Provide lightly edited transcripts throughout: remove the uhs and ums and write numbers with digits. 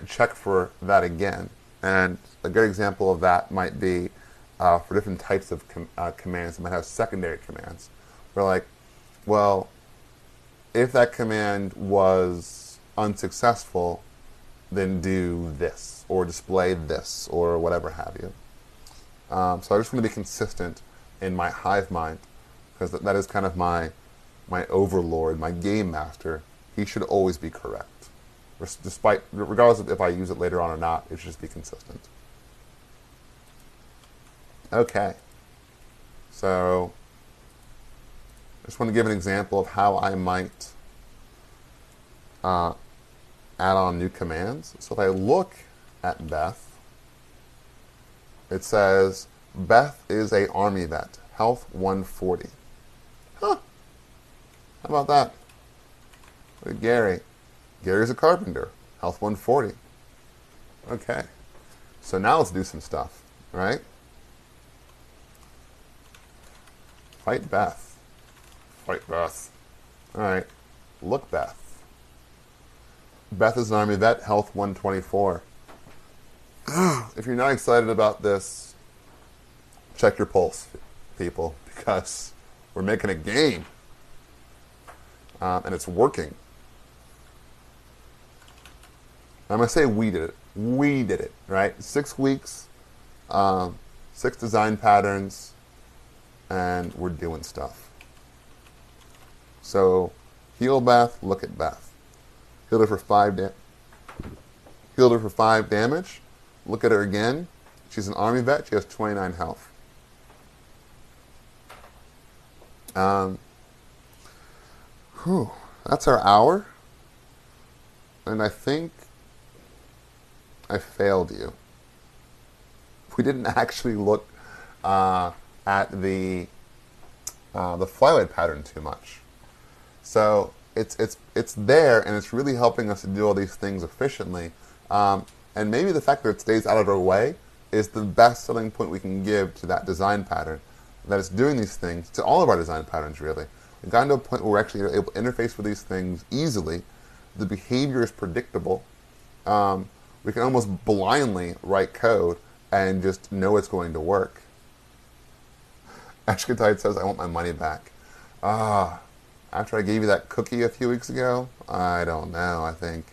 check for that again. And a good example of that might be for different types of commands. It might have secondary commands. We're like, well, if that command was unsuccessful, then do this, or display this, or whatever have you. So I just want to be consistent in my hive mind, because that is kind of my overlord, my game master. He should always be correct. Regardless of if I use it later on or not, it should just be consistent. Okay. So I just want to give an example of how I might add on new commands. So if I look at Beth, it says Beth is a army vet, health 140. Huh. How about that? Look at Gary. Gary's a carpenter, health 140. Okay. So now let's do some stuff, right? Fight Beth. Fight Beth. All right. Look Beth. Beth is an army vet, health 124. If you're not excited about this, check your pulse, people, because we're making a game. And it's working. I'm going to say we did it. We did it, right? 6 weeks, 6 design patterns, and we're doing stuff. So, heal Beth, look at Beth. Healed her for 5 damage. Look at her again. She's an army vet. She has 29 health. That's our hour. And I think I failed you. We didn't actually look at the flyweight pattern too much. So it's there, and it's really helping us to do all these things efficiently. And maybe the fact that it stays out of our way is the best selling point we can give to that design pattern. That it's doing these things to all of our design patterns, really. We've gotten to a point where we're actually able to interface with these things easily. The behavior is predictable. We can almost blindly write code and just know it's going to work. Ashkatite says, I want my money back. After I gave you that cookie a few weeks ago, I don't know. I think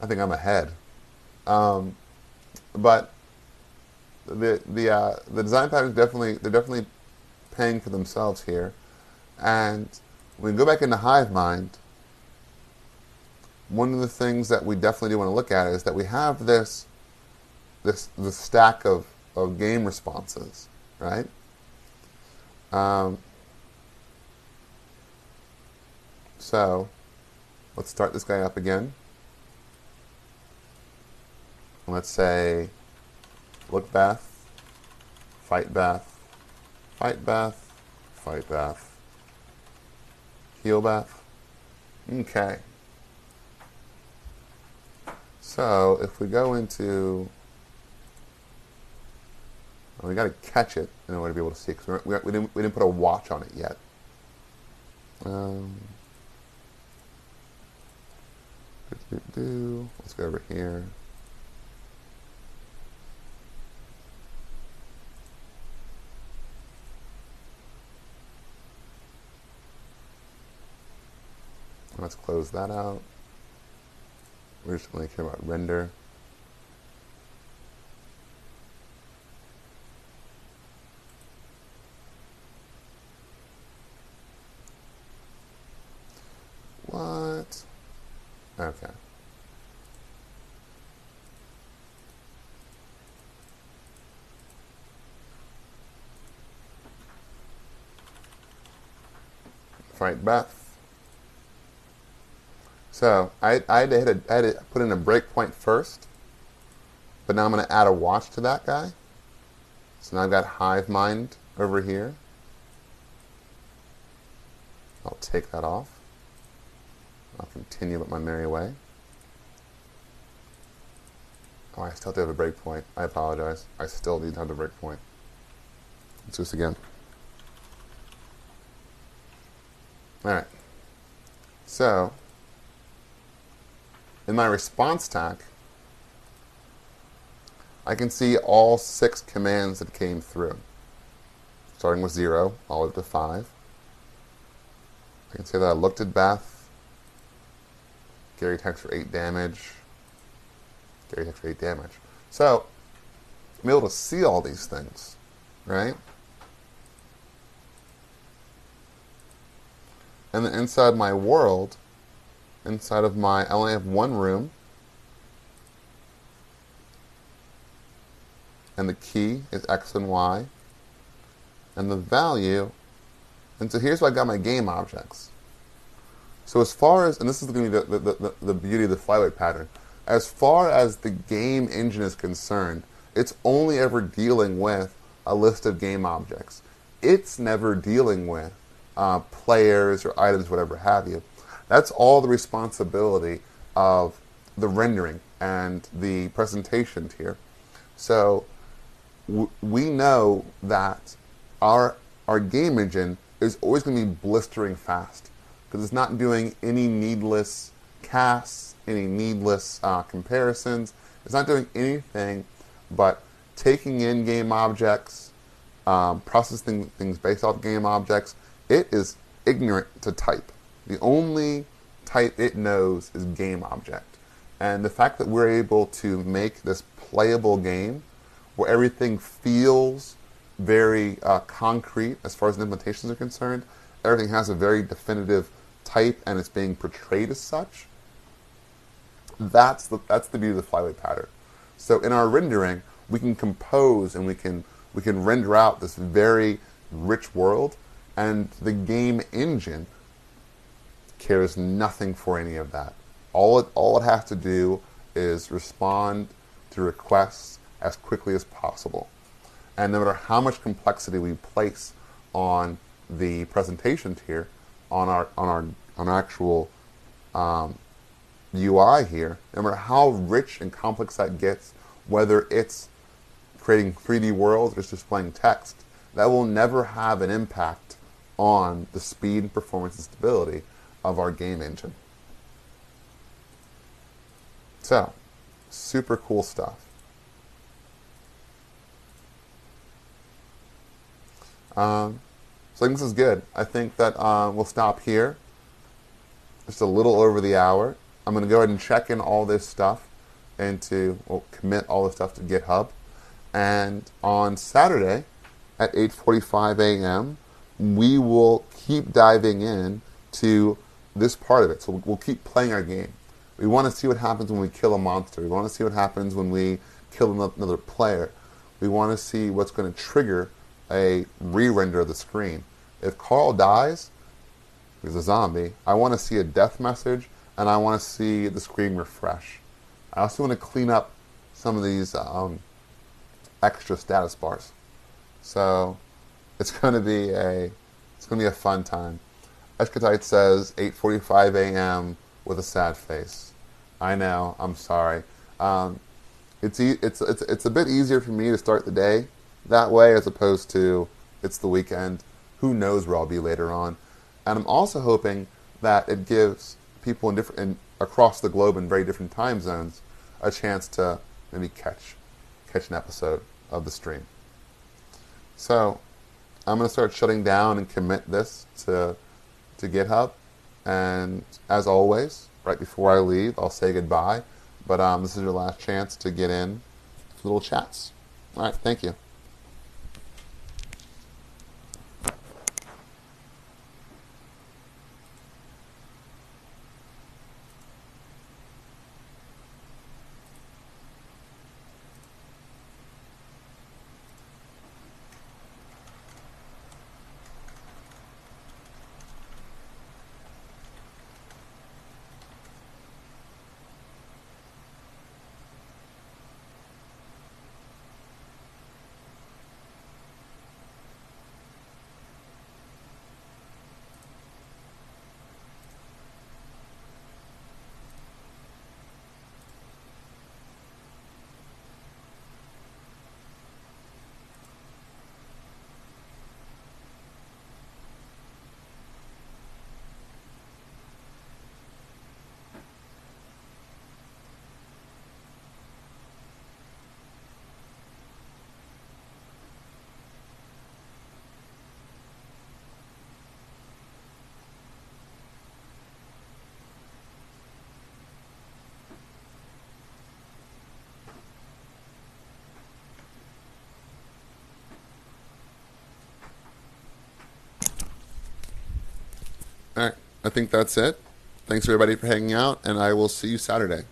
I'm ahead. But the design patterns they're definitely paying for themselves here. And when we go back into hive mind, one of the things that we definitely do want to look at is that we have this stack of game responses, right? So let's start this guy up again. Let's say look Beth, fight Beth, fight Beth, fight Beth, heal Beth. Okay. So if we go into, we got to catch it in order to be able to see, because we didn't put a watch on it yet. Let's go over here. Let's close that out. We're just going to care about render. What? Okay. Fight Beth. So I had to put in a breakpoint first, but now I'm going to add a watch to that guy. So now I've got hive mind over here. I'll take that off. I'll continue with my merry way. Oh, I still have to have a breakpoint. I apologize. I still need to have a breakpoint. Let's do this again. All right. So in my response stack, I can see all 6 commands that came through, starting with 0 all the way up to 5. I can say that I looked at Beth. Gary attacks for 8 damage. Gary attacks for 8 damage. So, I'm able to see all these things, right? And then inside my world, inside of I only have one room, and the key is X and Y, and the value, and so here's where I got my game objects. So as far as, and this is going to be the beauty of the flyweight pattern, as far as the game engine is concerned, it's only ever dealing with a list of game objects. It's never dealing with players or items, whatever have you. That's all the responsibility of the rendering and the presentation here. So we know that our game engine is always going to be blistering fast because it's not doing any needless casts, any needless comparisons. It's not doing anything but taking in game objects, processing things based off game objects. It is ignorant to type. The only type it knows is game object. And the fact that we're able to make this playable game where everything feels very concrete as far as the implementations are concerned, everything has a very definitive type and it's being portrayed as such, that's the beauty of the flyweight pattern. So in our rendering, we can compose and we can render out this very rich world, and the game engine cares nothing for any of that. All it has to do is respond to requests as quickly as possible. And no matter how much complexity we place on the presentation tier, on our actual UI here, no matter how rich and complex that gets, whether it's creating 3D worlds or just displaying text, that will never have an impact on the speed, performance, and stability of our game engine. So, super cool stuff. So I think this is good. I think that we'll stop here. Just a little over the hour. I'm going to go ahead and check in all this stuff commit all this stuff to GitHub. And on Saturday at 8:45 a.m., we will keep diving in to this part of it. So we'll keep playing our game. We want to see what happens when we kill a monster. We want to see what happens when we kill another player. We want to see what's going to trigger a re-render of the screen. If Carl dies, he's a zombie, I want to see a death message, and I want to see the screen refresh. I also want to clean up some of these extra status bars. So it's going to be a fun time. Eskatite says 8:45 a.m. with a sad face. I know. I'm sorry. It's a bit easier for me to start the day that way as opposed to it's the weekend. Who knows where I'll be later on? And I'm also hoping that it gives people across the globe in very different time zones a chance to maybe catch an episode of the stream. So I'm going to start shutting down and commit this to GitHub. And as always, right before I leave, I'll say goodbye. But this is your last chance to get in little chats. All right, thank you. I think that's it. Thanks everybody for hanging out, and I will see you Saturday.